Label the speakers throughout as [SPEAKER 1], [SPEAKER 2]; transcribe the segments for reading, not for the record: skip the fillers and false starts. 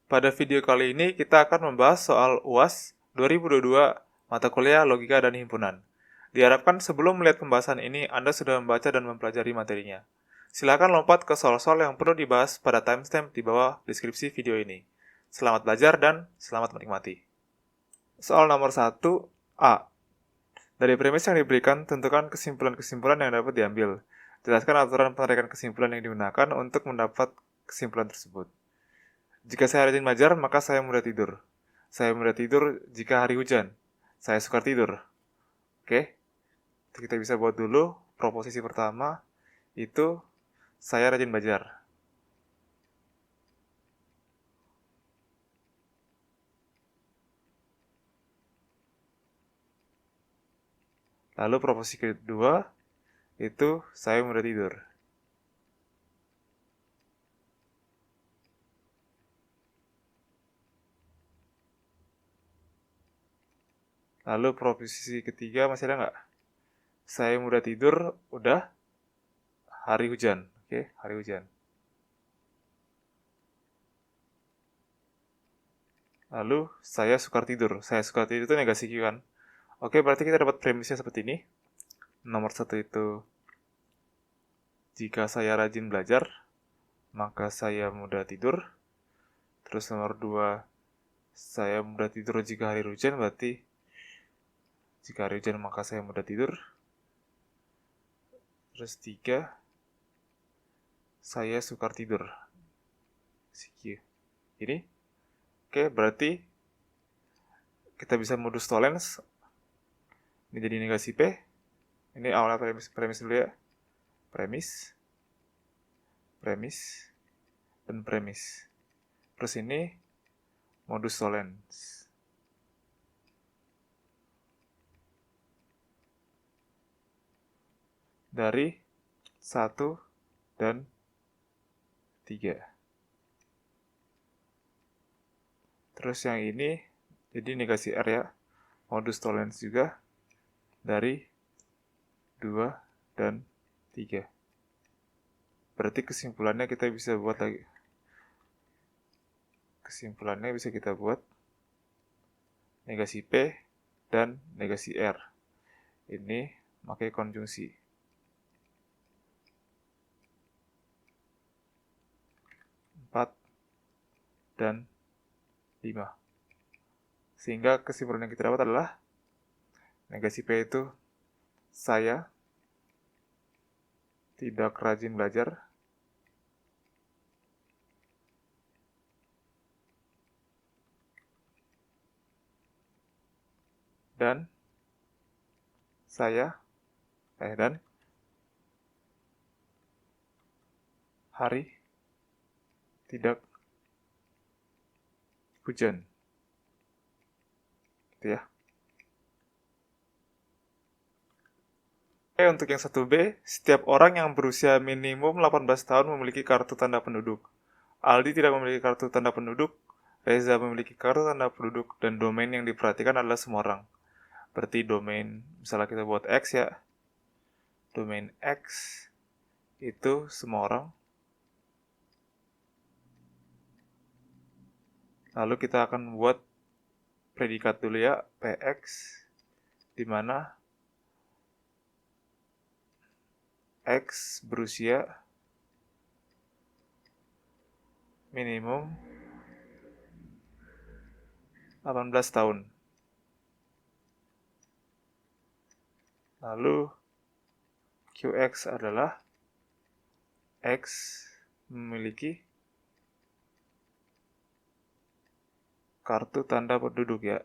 [SPEAKER 1] Pada video kali ini kita akan membahas soal UAS 2022 mata kuliah Logika dan Himpunan. Diharapkan sebelum melihat pembahasan ini Anda sudah membaca dan mempelajari materinya. Silakan lompat ke soal-soal yang perlu dibahas pada timestamp di bawah deskripsi video ini. Selamat belajar dan selamat menikmati. Soal nomor 1 A. Dari premis yang diberikan, tentukan kesimpulan-kesimpulan yang dapat diambil. Jelaskan aturan penarikan kesimpulan yang digunakan untuk mendapat kesimpulan tersebut. Jika saya rajin belajar, maka saya mudah tidur. Saya mudah tidur jika hari hujan. Saya suka tidur. Oke, kita bisa buat dulu proposisi pertama, itu saya rajin belajar. Lalu proposisi kedua, itu saya mudah tidur. Lalu proposisi ketiga masih ada nggak? Saya mudah tidur, udah. Hari hujan, oke, hari hujan. Lalu saya suka tidur. Saya suka tidur itu negasi Q kan? Oke, berarti kita dapat premisnya seperti ini. Nomor 1 itu, jika saya rajin belajar, maka saya mudah tidur. Terus nomor 2, saya mudah tidur jika hari hujan, berarti jika hari hujan maka saya mudah tidur. Terus 3, saya suka tidur. CQ. Ini. Oke, berarti kita bisa modus tollens. Ini jadi negasi P. Ini awalnya premis dulu ya. Premis, dan premis. Terus ini modus tollens. Dari 1 dan 3. Terus yang ini jadi negasi R ya. Modus tollens juga dari 2 dan 3. Berarti kesimpulannya kita bisa buat lagi. Kesimpulannya bisa kita buat negasi P dan negasi R. Ini pakai konjungsi. 4 dan 5. Sehingga kesimpulan yang kita dapat adalah negasi P itu saya tidak rajin belajar dan hari tidak hujan. Gitu ya. Untuk yang 1B, setiap orang yang berusia minimum 18 tahun memiliki kartu tanda penduduk. Aldi tidak memiliki kartu tanda penduduk, Reza memiliki kartu tanda penduduk, dan domain yang diperhatikan adalah semua orang. Berarti domain, misalnya kita buat X ya, domain X itu semua orang. Lalu kita akan buat predikat dulu ya, PX, di mana X berusia minimum 18 tahun. Lalu QX adalah X memiliki kartu tanda penduduk ya.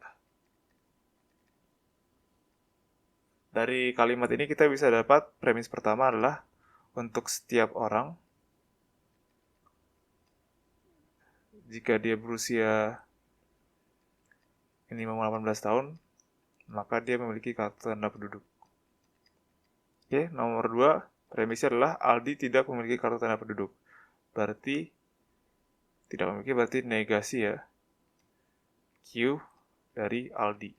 [SPEAKER 1] Dari kalimat ini kita bisa dapat premis pertama adalah untuk setiap orang jika dia berusia minimum 18 tahun, maka dia memiliki kartu tanda penduduk. Oke, nomor 2, premisnya adalah Aldi tidak memiliki kartu tanda penduduk. Berarti tidak memiliki berarti negasi ya. Q dari Aldi.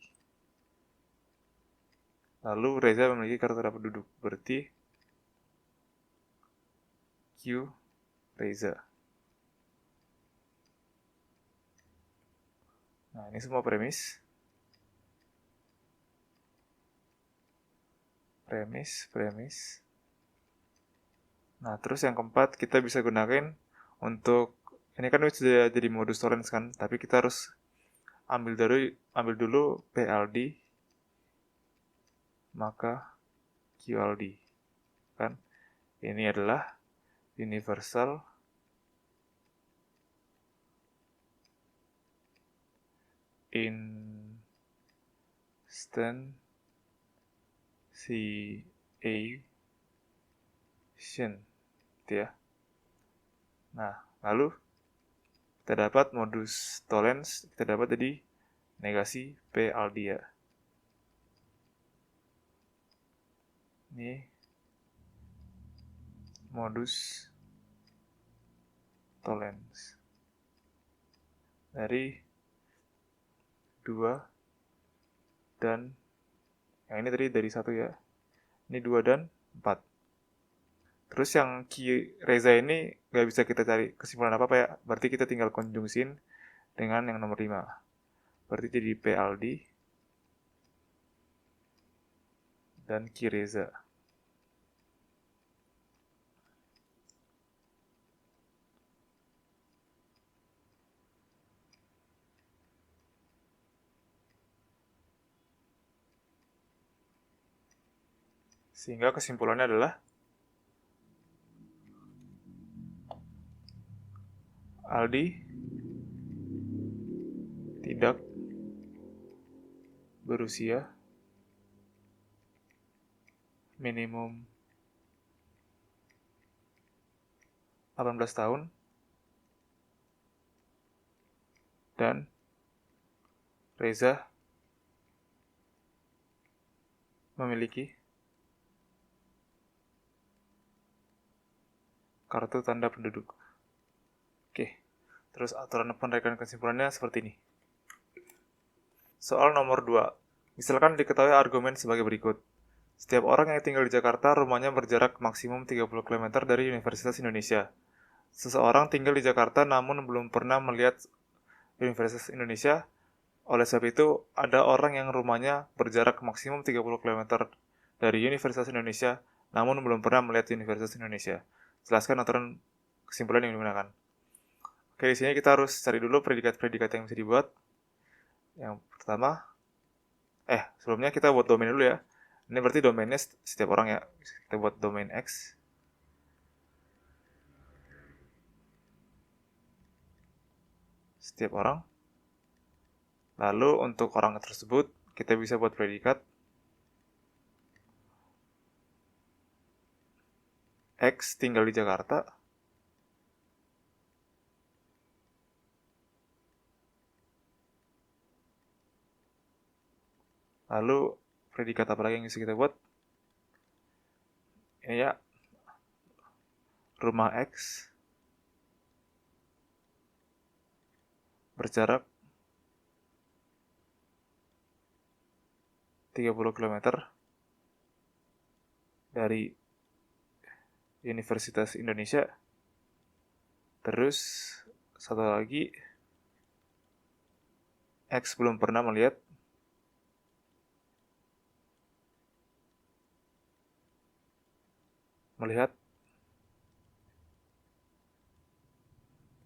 [SPEAKER 1] Lalu Reza memiliki kartu tanda penduduk. Berarti Q Reza. Nah, ini semua premis. Nah, terus yang keempat kita bisa gunakan untuk ini kan sudah jadi modus tolerance kan, tapi kita harus ambil dulu PLD maka QLD. Kan? Ini adalah universal instantiation, gitu ya. Nah, lalu kita dapat modus tolerance, kita dapat jadi negasi PLD ya. Ini modus tolerance dari 2 dan yang ini tadi dari 1 ya. Ini 2 dan 4. Terus yang Q Reza ini nggak bisa kita cari kesimpulan apa-apa ya. Berarti kita tinggal konjungsiin dengan yang nomor 5. Berarti jadi PLD dan Q Reza. Sehingga kesimpulannya adalah Aldi tidak berusia minimum 18 tahun dan Reza memiliki kartu tanda penduduk. Oke, terus aturan penerikan kesimpulannya seperti ini. Soal nomor 2. Misalkan diketahui argumen sebagai berikut. Setiap orang yang tinggal di Jakarta, rumahnya berjarak maksimum 30 km dari Universitas Indonesia. Seseorang tinggal di Jakarta namun belum pernah melihat Universitas Indonesia. Oleh sebab itu, ada orang yang rumahnya berjarak maksimum 30 km dari Universitas Indonesia namun belum pernah melihat Universitas Indonesia. Jelaskan aturan kesimpulan yang digunakan. Oke, di sini kita harus cari dulu predikat-predikat yang bisa dibuat. Yang pertama, sebelumnya kita buat domain dulu ya. Ini berarti domainnya setiap orang ya. Kita buat domain X. Setiap orang. Lalu untuk orang tersebut, kita bisa buat predikat X tinggal di Jakarta. Lalu predikat apa lagi yang bisa kita buat? Ini ya, rumah X berjarak 30 km dari Universitas Indonesia. Terus satu lagi, X belum pernah melihat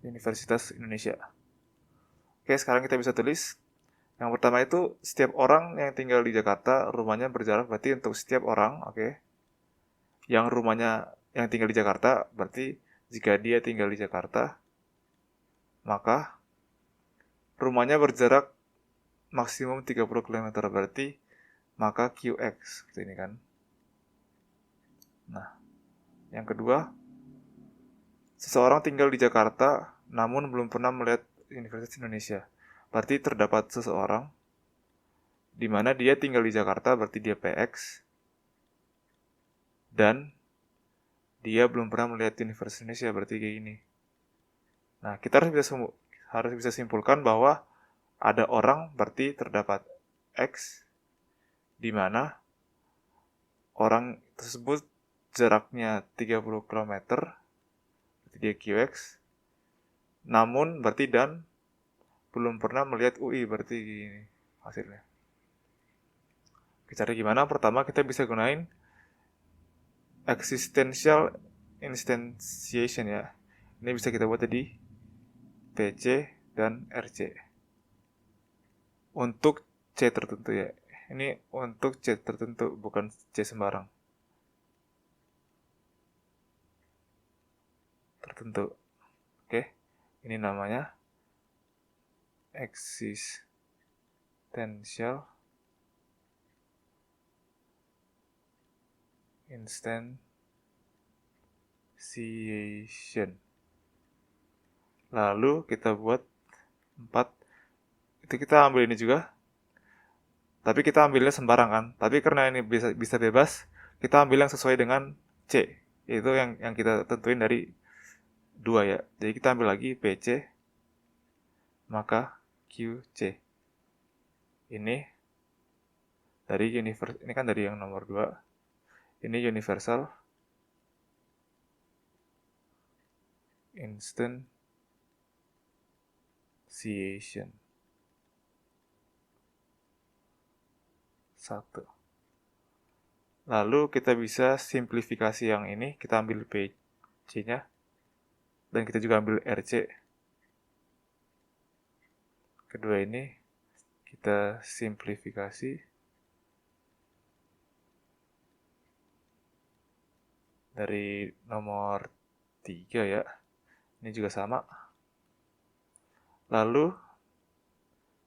[SPEAKER 1] Universitas Indonesia. Oke, sekarang kita bisa tulis. Yang pertama itu setiap orang yang tinggal di Jakarta, rumahnya berjarak berarti untuk setiap orang, oke. Yang rumahnya yang tinggal di Jakarta, berarti jika dia tinggal di Jakarta, maka rumahnya berjarak maksimum 30 km, berarti maka QX, seperti ini kan. Nah, yang kedua, seseorang tinggal di Jakarta namun belum pernah melihat Universitas Indonesia. Berarti terdapat seseorang di mana dia tinggal di Jakarta, berarti dia PX, dan dia belum pernah melihat Universitas Indonesia, berarti kayak gini. Nah, kita harus bisa simpulkan bahwa ada orang, berarti terdapat X, di mana orang tersebut jaraknya 30 km, berarti dia QX, namun berarti dan belum pernah melihat UI, berarti gini hasilnya. Cara gimana? Pertama kita bisa gunain existential instantiation ya. Ini bisa kita buat jadi PC dan RC. Untuk C tertentu ya. Ini untuk C tertentu, bukan C sembarang. Tertentu. Oke. Ini namanya existential instantiation. Lalu kita buat 4. Itu kita ambil ini juga. Tapi kita ambilnya sembarang kan. Tapi karena ini bisa bebas, kita ambil yang sesuai dengan C. Itu yang kita tentuin dari 2 ya. Jadi kita ambil lagi PC, maka QC. Ini dari ini kan dari yang nomor 2. Ini universal instantiation. 1. Lalu kita bisa simplifikasi yang ini, kita ambil PC-nya, dan kita juga ambil RC. Kedua ini kita simplifikasi dari nomor 3 ya. Ini juga sama. Lalu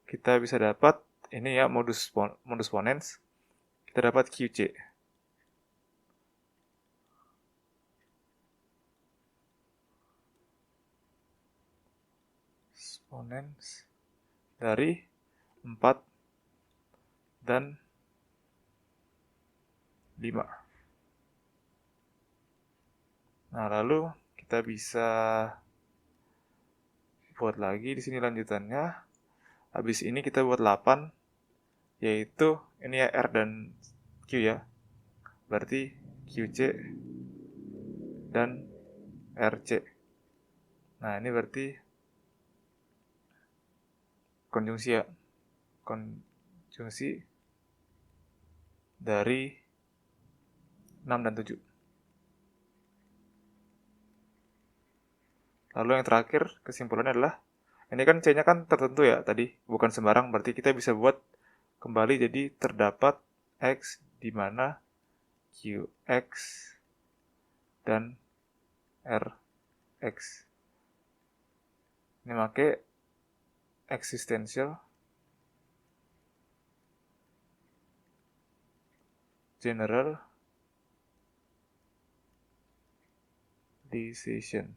[SPEAKER 1] kita bisa dapat ini ya modus ponens. Kita dapat QC. Ponens dari 4 dan 5. Nah, lalu kita bisa buat lagi di sini lanjutannya. Habis ini kita buat 8, yaitu ini ya R dan Q ya. Berarti QC dan RC. Nah, ini berarti konjungsi ya. Konjungsi dari 6 dan 7. Lalu yang terakhir, kesimpulannya adalah, ini kan C-nya kan tertentu ya tadi, bukan sembarang, berarti kita bisa buat kembali jadi terdapat X di mana QX dan RX. Ini pakai existential general decision.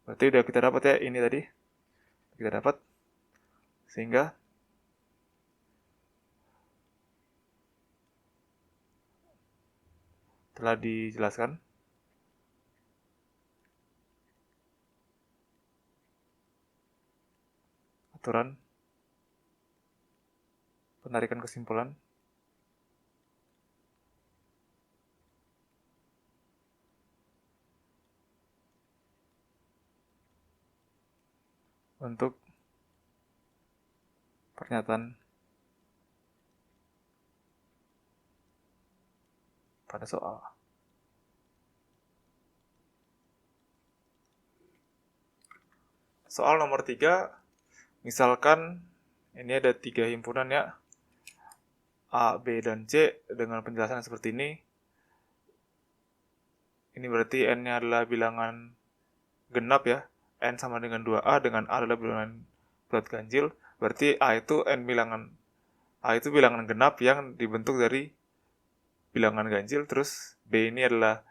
[SPEAKER 1] Berarti udah kita dapat ya ini tadi. Kita dapat. Sehingga telah dijelaskan aturan penarikan kesimpulan untuk pernyataan pada soal. Soal nomor 3, misalkan ini ada 3 himpunan ya, A, B, dan C dengan penjelasan seperti ini. Ini berarti N-nya adalah bilangan genap ya. N sama dengan 2A, dengan A adalah bilangan bulat ganjil. Berarti A itu bilangan genap yang dibentuk dari bilangan ganjil. Terus B ini adalah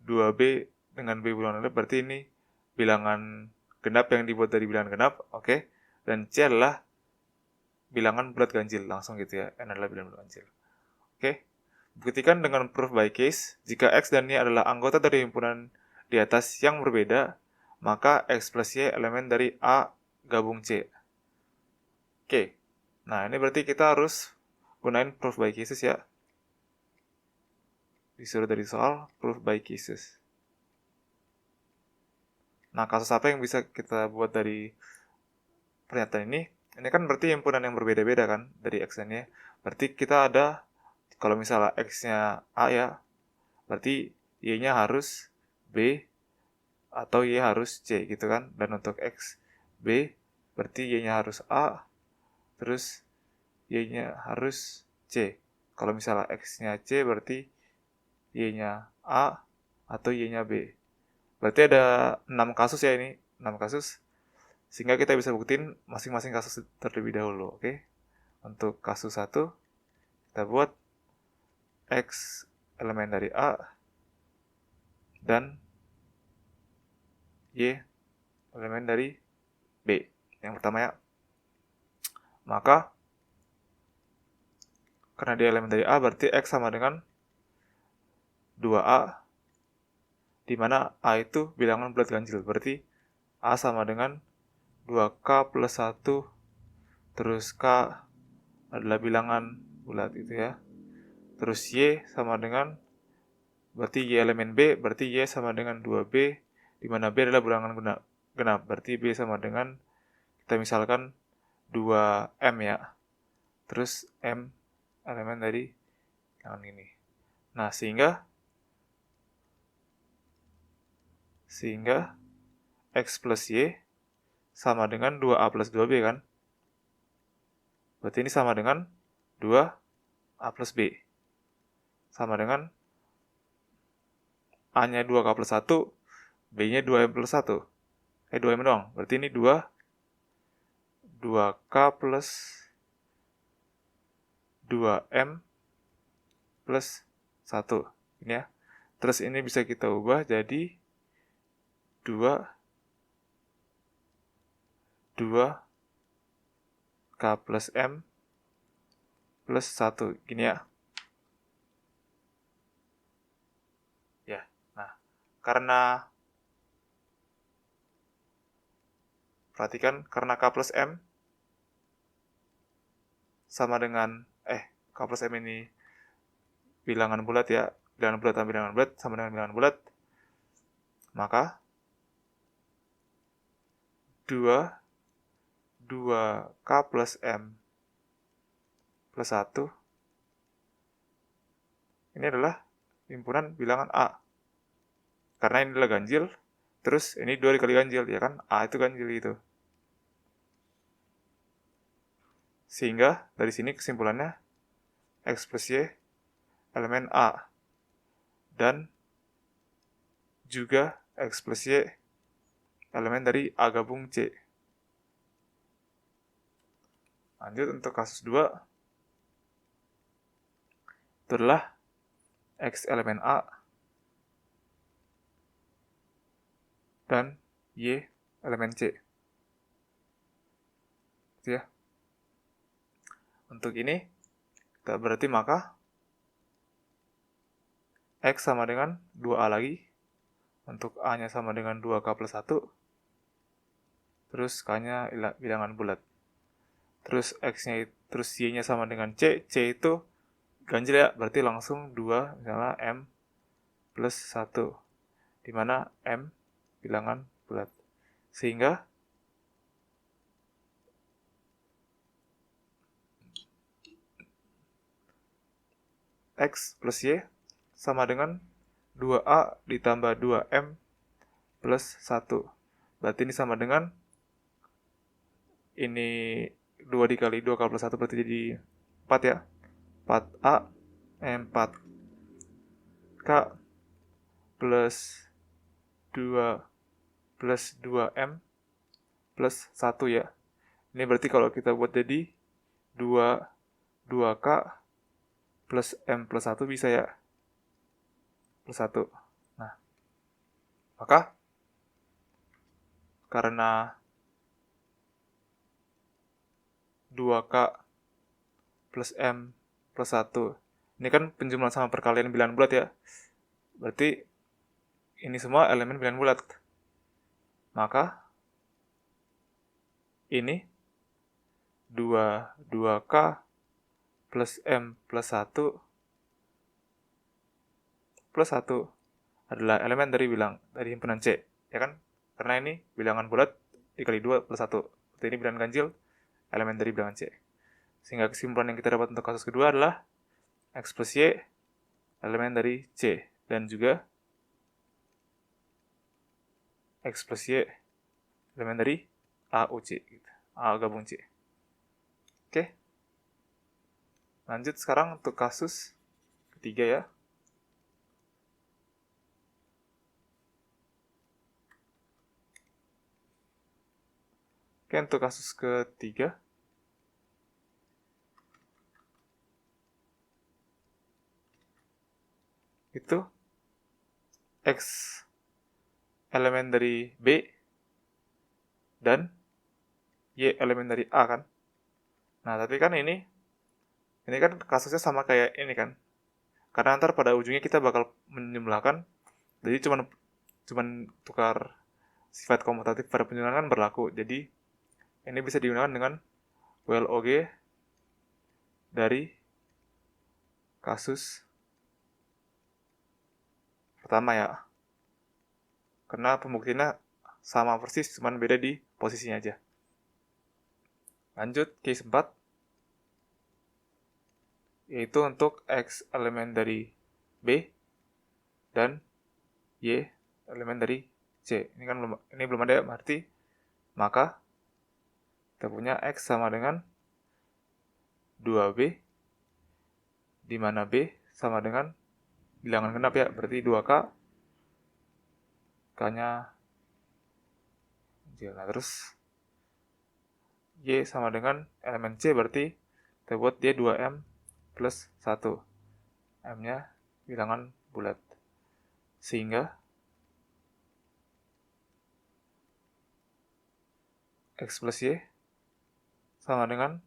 [SPEAKER 1] 2B dengan B bilangan genap. Berarti ini bilangan genap yang dibuat dari bilangan genap. Oke. Dan C adalah bilangan bulat ganjil. Langsung gitu ya. N adalah bilangan bulat ganjil. Oke. Buktikan dengan proof by case. Jika X dan Y adalah anggota dari himpunan di atas yang berbeda, maka X plus Y elemen dari A gabung C. Oke. Nah, ini berarti kita harus gunain proof by cases ya. Disuruh dari soal proof by cases. Nah, kasus apa yang bisa kita buat dari pernyataan ini? Ini kan berarti himpunan yang berbeda-beda kan dari X dan Y. Berarti kita ada, kalau misalnya X-nya A ya, berarti Y-nya harus B atau Y harus C gitu kan. Dan untuk X, B, berarti Y-nya harus A, terus Y-nya harus C. Kalau misalnya X-nya C, berarti Y-nya A atau Y-nya B. Berarti ada 6 kasus ya ini, 6 kasus. Sehingga kita bisa buktiin masing-masing kasus terlebih dahulu, oke? Untuk kasus 1, kita buat X elemen dari A dan Y elemen dari B. Yang pertama ya. Maka karena dia elemen dari A, berarti X sama dengan 2A, di mana A itu bilangan bulat ganjil. Berarti A sama dengan 2K plus 1, terus K adalah bilangan bulat gitu ya. Terus Y sama dengan, berarti Y elemen B, berarti Y sama dengan 2B, di mana B adalah bilangan genap. Berarti B sama dengan, kita misalkan 2M ya. Terus M elemen dari yang ini. Nah, sehingga X plus Y sama dengan 2A plus 2B kan? Berarti ini sama dengan 2A plus B. Sama dengan A-nya 2K plus 1, B-nya 2M plus 1. 2M doang. Berarti ini 2K plus 2M plus 1. Ini ya. Terus ini bisa kita ubah jadi 2K plus M plus 1. Gini ya. Ya, nah, karena perhatikan, karena K plus M sama dengan, K plus M ini bilangan bulat ya, bilangan bulat sama bilangan bulat sama dengan bilangan bulat, maka 2K plus M plus 1 ini adalah himpunan bilangan A. Karena ini adalah ganjil, terus ini 2 dikali ganjil, ya kan? A itu ganjil gitu. Sehingga dari sini kesimpulannya X plus Y elemen A. Dan juga X plus Y elemen dari A gabung C. Lanjut untuk kasus 2. Itu adalah X elemen A dan Y elemen C. Itu ya. Untuk ini, kita berarti maka X sama dengan 2A lagi. Untuk A-nya sama dengan 2K plus 1. Terus K-nya bilangan bulat. Terus X-nya, terus Y-nya sama dengan C. C itu ganjil ya, berarti langsung 2, misalnya M plus 1. Dimana M bilangan bulat. Sehingga X plus Y sama dengan 2A ditambah 2M plus 1. Berarti ini sama dengan, ini 2 dikali 2K plus 1 berarti jadi 4 ya. 4A 4K plus 2 plus 2M plus 1 ya. Ini berarti kalau kita buat jadi 2K plus M plus 1 bisa ya. Plus 1. Nah, maka karena 2K plus M plus 1. Ini kan penjumlahan sama perkalian bilangan bulat ya. Berarti ini semua elemen bilangan bulat. Maka ini 2K plus M plus 1 plus 1 adalah elemen dari himpunan C, ya kan? Karena ini bilangan bulat dikali 2 plus 1. Berarti ini bilangan ganjil, elemen dari bilangan C. Sehingga kesimpulan yang kita dapat untuk kasus kedua adalah X plus Y elemen dari C. Dan juga X plus Y elemen dari A, U, C. A gabung C. Oke. Lanjut sekarang untuk kasus ketiga ya. Oke, untuk kasus ketiga. Itu X elemen dari B dan Y elemen dari A kan. Nah, tapi kan ini kan kasusnya sama kayak ini kan. Karena ntar pada ujungnya kita bakal menjumlahkan. Jadi cuman tukar sifat komutatif pada penjumlahan kan berlaku. Jadi ini bisa digunakan dengan WLOG dari kasus pertama ya. Karena pembuktiannya sama persis, cuman beda di posisinya aja. Lanjut, case 4. Yaitu untuk X elemen dari B dan Y elemen dari C. Ini kan belum ada, berarti maka kita punya X sama dengan 2B, di mana B sama dengan bilangan genap ya, berarti 2K, K-nya. Nah, terus Y sama dengan elemen C, berarti kita buat dia 2M plus 1. M-nya bilangan bulat. Sehingga X plus Y sama dengan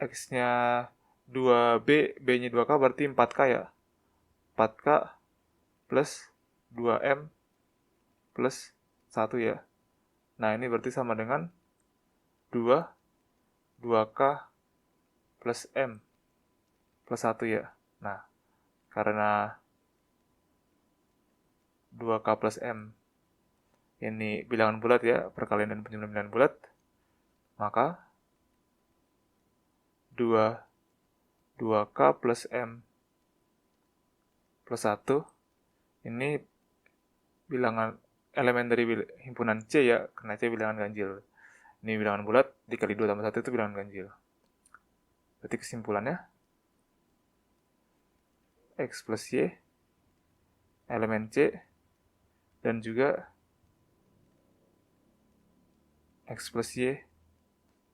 [SPEAKER 1] X-nya 2B, B-nya 2K, berarti 4K ya. 4K plus 2M plus 1 ya. Nah, ini berarti sama dengan 2K plus M plus 1 ya. Nah, karena 2K plus M ini bilangan bulat ya, perkalian dan penjumlahan bilangan bulat, maka 2K plus M plus 1 ini bilangan elemen dari himpunan C ya, karena C bilangan ganjil. Ini bilangan bulat, dikali 2 tambah 1 itu bilangan ganjil. Berarti kesimpulannya, X plus Y elemen C dan juga X plus Y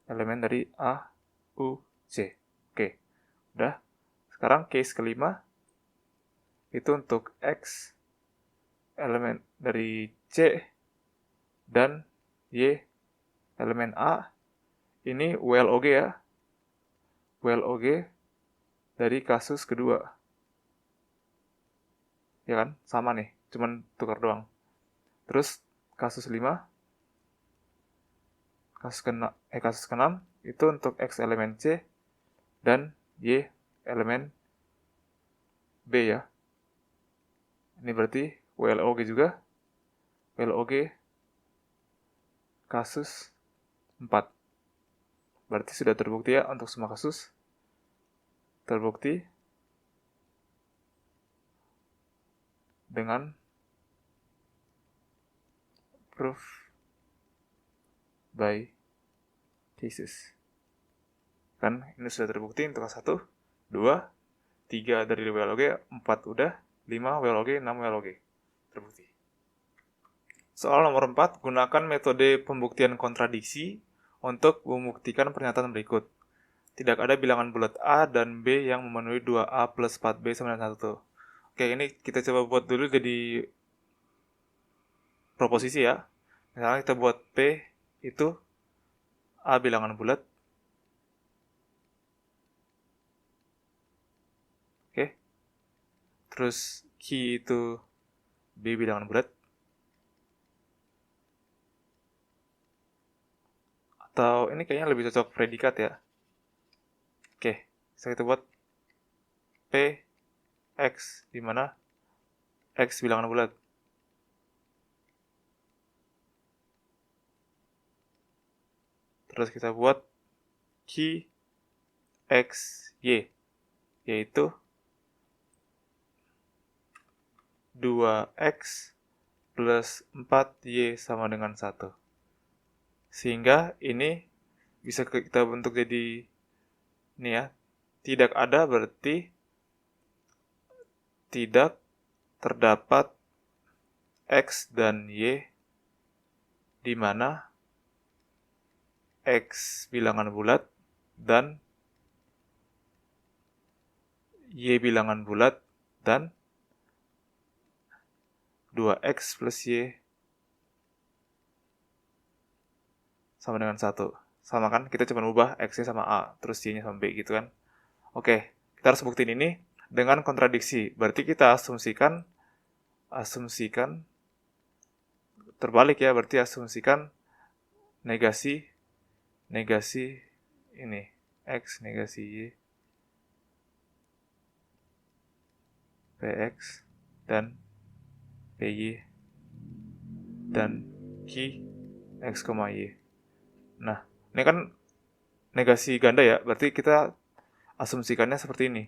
[SPEAKER 1] elemen dari A, U, C. Oke, udah. Sekarang case kelima, itu untuk X elemen dari C dan Y elemen A. Ini WLOG ya. WLOG dari kasus kedua. Ya kan? Sama nih, cuman tukar doang. Terus kasus 5, kasus ke-6 itu untuk X elemen C dan Y elemen B ya. Ini berarti WLOG juga. WLOG kasus 4. Berarti sudah terbukti ya untuk semua kasus. Terbukti dengan proof by cases. Kan ini sudah terbukti untuk kelas 1, 2, 3 dari WLOG, 4 udah, 5 WLOG, 6 WLOG. Terbukti. Soal nomor 4, gunakan metode pembuktian kontradiksi untuk membuktikan pernyataan berikut. Tidak ada bilangan bulat A dan B yang memenuhi 2A plus 4B sama dengan 1. Oke, ini kita coba buat dulu jadi proposisi ya. Misalnya kita buat P itu A bilangan bulat. Oke. Terus Q itu B bilangan bulat. Atau ini kayaknya lebih cocok predikat ya. Oke, bisa kita buat P X, di mana X bilangan bulat. Terus kita buat Q, X, Y, yaitu 2X plus 4Y sama dengan 1. Sehingga ini bisa kita bentuk jadi ini ya, tidak ada berarti tidak terdapat X dan Y di mana X bilangan bulat dan Y bilangan bulat dan 2X plus Y sama dengan 1. Sama kan? Kita cuma ubah X-nya sama A, terus Y-nya sama B gitu kan. Oke, kita harus buktiin ini dengan kontradiksi. Berarti kita asumsikan terbalik ya, berarti asumsikan negasi ini X negasi Y PX dan PY dan Q X, Y. Nah, ini kan negasi ganda ya, berarti kita asumsikannya seperti ini.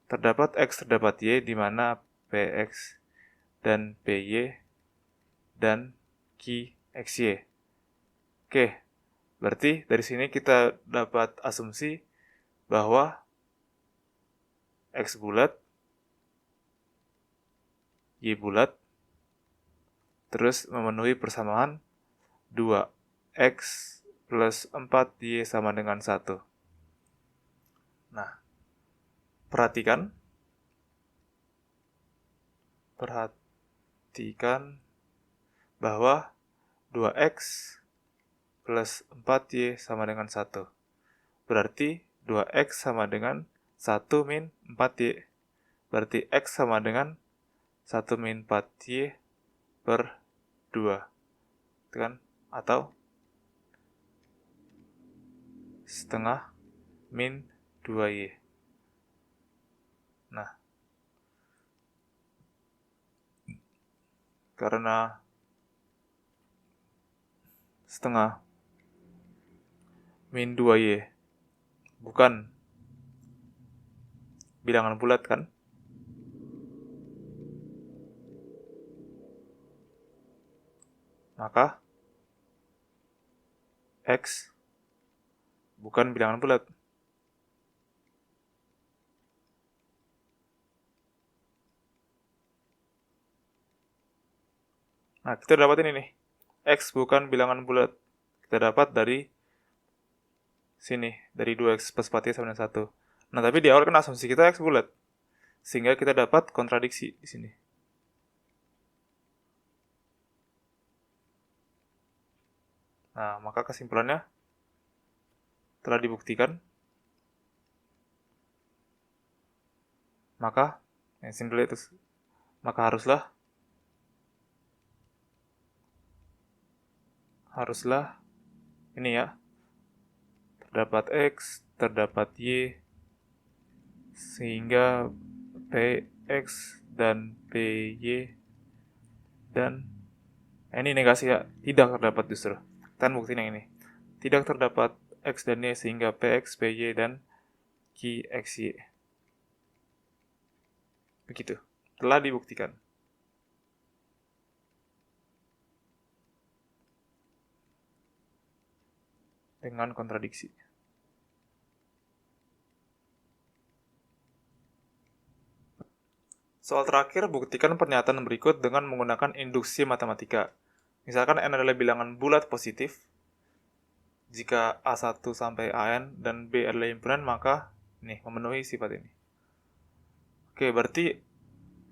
[SPEAKER 1] Terdapat X, terdapat Y, di mana PX dan PY dan Q, X, Y. Oke, berarti dari sini kita dapat asumsi bahwa X bulat, Y bulat, terus memenuhi persamaan 2X plus 4Y sama dengan 1. Nah, perhatikan bahwa 2X plus 4Y sama dengan 1. Berarti 2X sama dengan 1 min 4Y. Berarti X sama dengan 1 min 4Y per 2. Itu kan? Atau setengah min 2Y. Nah, karena setengah min 2Y bukan bilangan bulat kan? Maka X bukan bilangan bulat. Nah, kita dapat ini nih. X bukan bilangan bulat. Kita dapat dari sini, dari 2X plus 4Y sama dengan 1. Nah, tapi di awal kan asumsi kita X bulat. Sehingga kita dapat kontradiksi di sini. Nah, maka kesimpulannya telah dibuktikan. Maka, yang simple itu, maka haruslah ini ya, terdapat X, terdapat Y, sehingga PX dan PY dan ini negasi ya, tidak terdapat justru. Kita buktiin yang ini. Tidak terdapat X dan Y sehingga PX, PY dan QXY. Begitu. Telah dibuktikan. Dengan kontradiksi. Soal terakhir, buktikan pernyataan berikut dengan menggunakan induksi matematika. Misalkan N adalah bilangan bulat positif. Jika A1 sampai AN dan B adalah himpunan, maka nih memenuhi sifat ini. Oke, berarti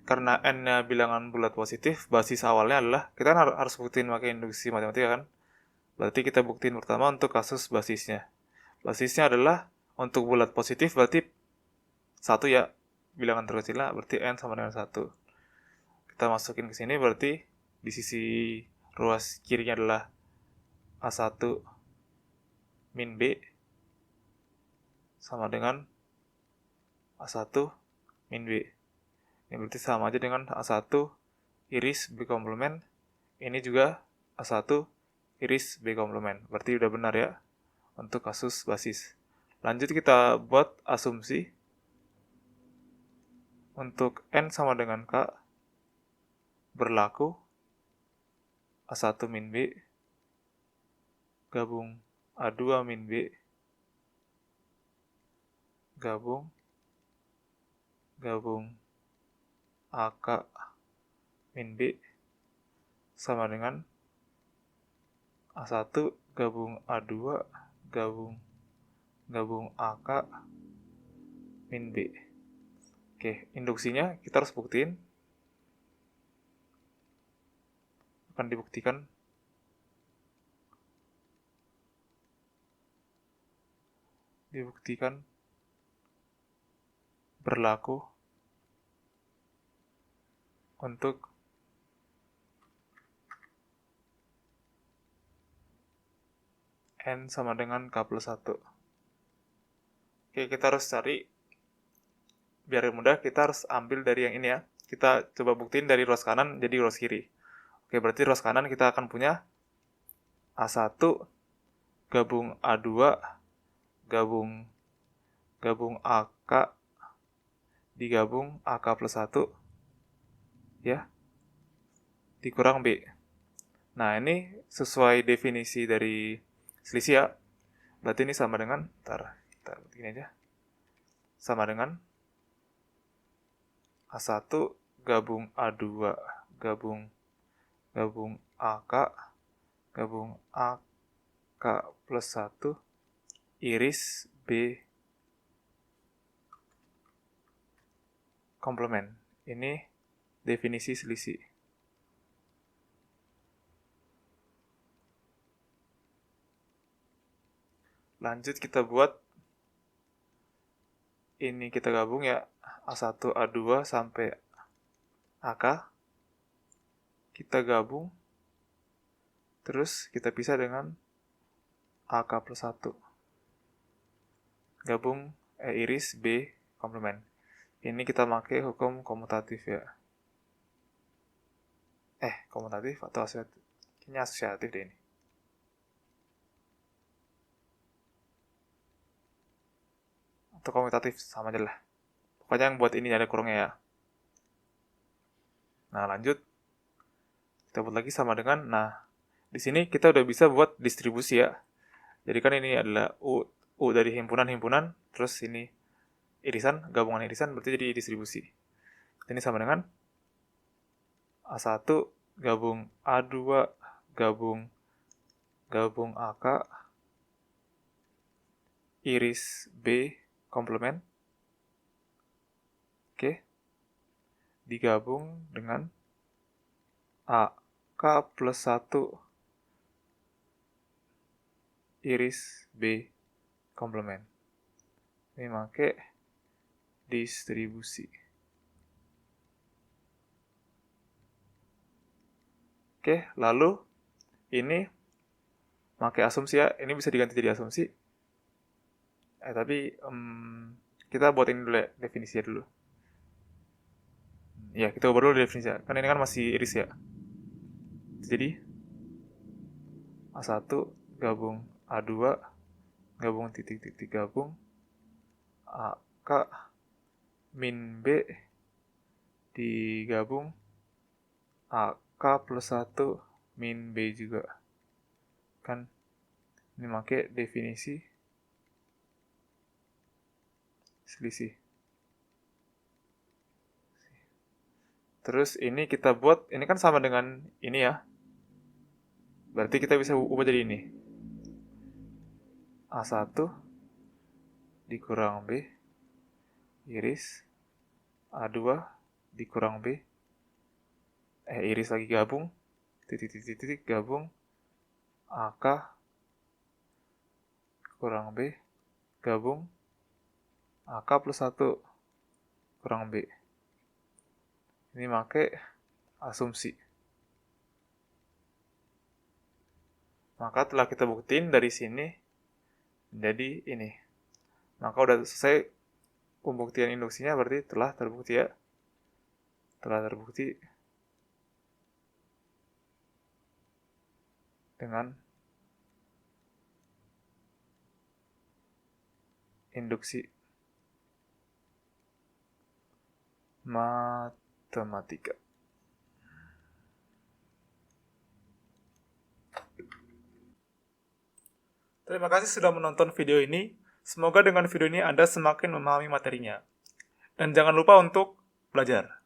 [SPEAKER 1] karena N-nya bilangan bulat positif, basis awalnya adalah, kita harus buktiin pakai induksi matematika kan? Berarti kita buktiin pertama untuk kasus basisnya. Basisnya adalah untuk bulat positif, berarti 1 ya, bilangan terkecilnya, berarti N sama dengan 1. Kita masukin ke sini, berarti di sisi ruas kirinya adalah A1 min B sama dengan A1 min B. Ini berarti sama aja dengan A1 iris B komplement. Ini juga A1 iris B komplement. Berarti udah benar ya. untuk kasus basis. Lanjut kita buat asumsi untuk N sama dengan K berlaku A1 min B gabung A2 min B gabung AK min B sama dengan A1 gabung A2 gabung AK min B. Oke, induksinya kita harus buktiin. Akan dibuktikan berlaku untuk N sama dengan K plus 1. Oke, kita harus cari, biar mudah kita harus ambil dari yang ini ya. Kita coba buktiin dari ruas kanan jadi ruas kiri. Oke, berarti ruas kanan kita akan punya A1 gabung A2 gabung AK digabung AK plus 1 ya, dikurang B. Nah, ini sesuai definisi dari selisih ya. Berarti ini sama dengan, kita begini aja. Sama dengan A1 gabung A2 gabung AK gabung AK plus 1 iris B komplement. Ini definisi selisih. Lanjut kita buat ini, kita gabung ya, A1 A2 sampai AK. Kita gabung, terus kita pisah dengan AK plus 1. Gabung iris B komplement. Ini kita pakai hukum komutatif ya. Komutatif atau asosiatif? Kayaknya asosiatif deh ini. Atau komutatif, sama aja lah. Pokoknya yang buat ini ada kurungnya ya. Nah, lanjut. Kita buat lagi sama dengan, di sini kita udah bisa buat distribusi ya. Jadi kan ini adalah U dari himpunan, terus ini irisan, gabungan irisan, berarti jadi distribusi. Ini sama dengan A1 gabung A2 gabung AK iris B komplement. Oke. Digabung dengan AK plus 1 iris B komplement. Ini pakai distribusi. Oke, lalu ini pakai asumsi ya. Ini bisa diganti jadi asumsi. Tapi kita buat ini dulu ya, definisinya dulu. Ya, kita ubah dulu definisinya. Kan ini kan masih iris ya. Jadi A1 gabung A2 gabung titik-titik gabung AK min B digabung AK plus 1 min B juga. Kan ini pakai definisi selisih. Terus ini kita buat, ini kan sama dengan ini ya. Berarti kita bisa ubah jadi ini. A1 dikurang B iris A2 dikurang B iris lagi gabung titik gabung AK kurang B gabung AK plus 1 kurang B. Ini pakai asumsi. Maka telah kita buktiin dari sini jadi ini. Maka udah selesai pembuktian induksinya, berarti telah terbukti ya. Telah terbukti dengan induksi matematika. Terima kasih sudah menonton video ini. Semoga dengan video ini Anda semakin memahami materinya. Dan jangan lupa untuk belajar.